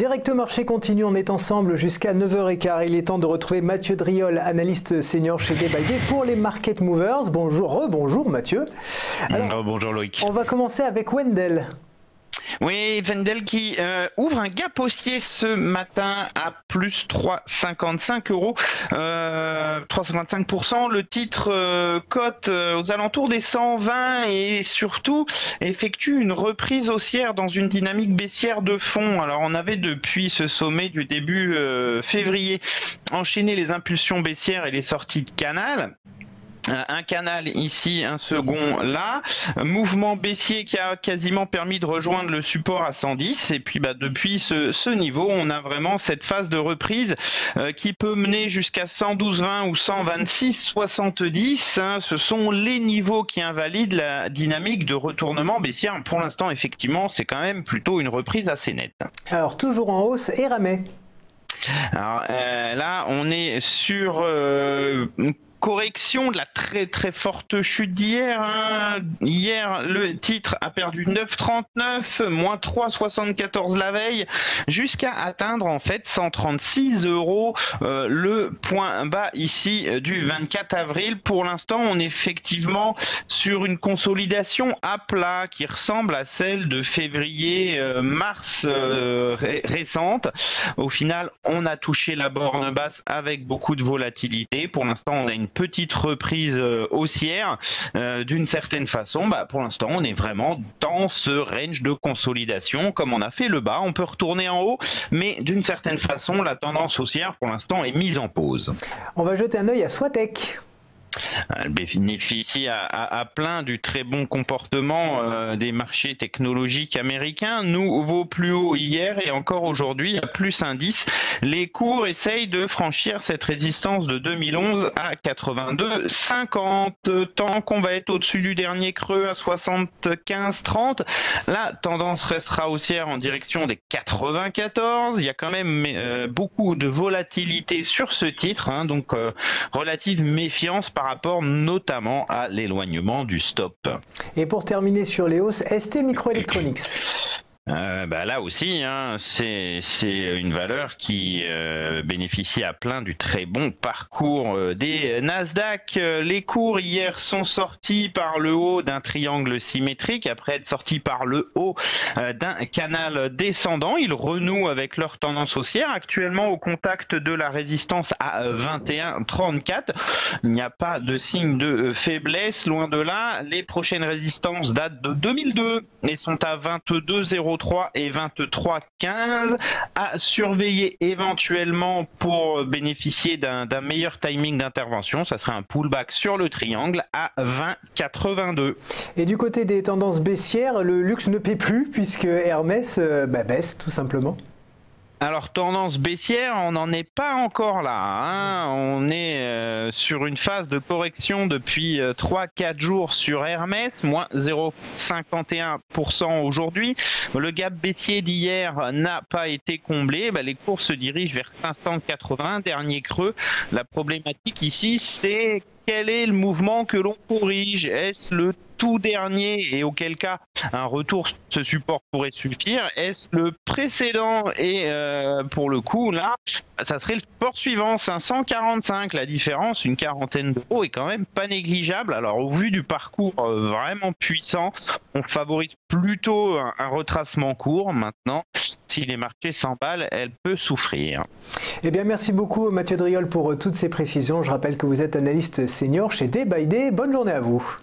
Direct Marché continue, on est ensemble jusqu'à 9h15. Il est temps de retrouver Mathieu Driol, analyste senior chez Day by Day pour les Market Movers. Bonjour, bonjour Mathieu. Alors, bonjour Loïc. On va commencer avec Wendel. Oui, Wendel qui ouvre un gap haussier ce matin à plus 3,55 €, 3,55%. Le titre cote aux alentours des 120 et surtout effectue une reprise haussière dans une dynamique baissière de fond. Alors on avait depuis ce sommet du début février enchaîné les impulsions baissières et les sorties de canal. Un canal ici, un second là, mouvement baissier qui a quasiment permis de rejoindre le support à 110 et puis depuis ce niveau on a vraiment cette phase de reprise qui peut mener jusqu'à 112,20 ou 126,70, hein. Ce sont les niveaux qui invalident la dynamique de retournement baissière. Pour l'instant effectivement c'est quand même plutôt une reprise assez nette. Alors toujours en hausse, Eramet. Alors là on est sur correction de la très forte chute d'hier. Hier, le titre a perdu 9,39, moins 3,74 la veille, jusqu'à atteindre en fait 136 €, le point bas ici du 24 avril. Pour l'instant, on est effectivement sur une consolidation à plat qui ressemble à celle de février-mars récente. Au final, on a touché la borne basse avec beaucoup de volatilité. Pour l'instant, on a une petite reprise haussière d'une certaine façon. Pour l'instant on est vraiment dans ce range de consolidation. Comme on a fait le bas, on peut retourner en haut, mais d'une certaine façon la tendance haussière pour l'instant est mise en pause. On va jeter un œil à Swatec. Elle bénéficie à plein du très bon comportement des marchés technologiques américains. Nouveau plus haut hier et encore aujourd'hui à plus 1,10. Les cours essayent de franchir cette résistance de 2011 à 82,50. Tant qu'on va être au-dessus du dernier creux à 75,30, la tendance restera haussière en direction des 94. Il y a quand même beaucoup de volatilité sur ce titre, hein, donc relative méfiance par rapport notamment à l'éloignement du stop. Et pour terminer sur les hausses, ST Microelectronics. Là aussi, hein, c'est une valeur qui bénéficie à plein du très bon parcours des Nasdaq. Les cours hier sont sortis par le haut d'un triangle symétrique après être sortis par le haut d'un canal descendant. Ils renouent avec leur tendance haussière, actuellement au contact de la résistance à 21,34. Il n'y a pas de signe de faiblesse, loin de là. Les prochaines résistances datent de 2002 et sont à 22,03 et 23,15, à surveiller éventuellement pour bénéficier d'un meilleur timing d'intervention. Ça serait un pullback sur le triangle à 20,82. Et du côté des tendances baissières, le luxe ne paie plus puisque Hermès baisse tout simplement. Alors tendance baissière, on n'en est pas encore là, hein. On est sur une phase de depuis 3-4 jours sur Hermès, moins 0,51% aujourd'hui. Le gap baissier d'hier n'a pas été comblé, les cours se dirigent vers 580, dernier creux. La problématique ici, c'est quel est le mouvement que l'on corrige? Est-ce le tout dernier et auquel cas un retour sur ce support pourrait suffire? Est-ce le précédent et pour le coup là ça serait le support suivant 545? La différence, une quarantaine d'euros, est quand même pas négligeable. Alors au vu du parcours vraiment puissant, on favorise plutôt un retracement court. Maintenant, si les marchés s'emballent, elle peut souffrir. Eh bien merci beaucoup Mathieu Driol pour toutes ces précisions. Je rappelle que vous êtes analyste senior chez Day by Day. Bonne journée à vous.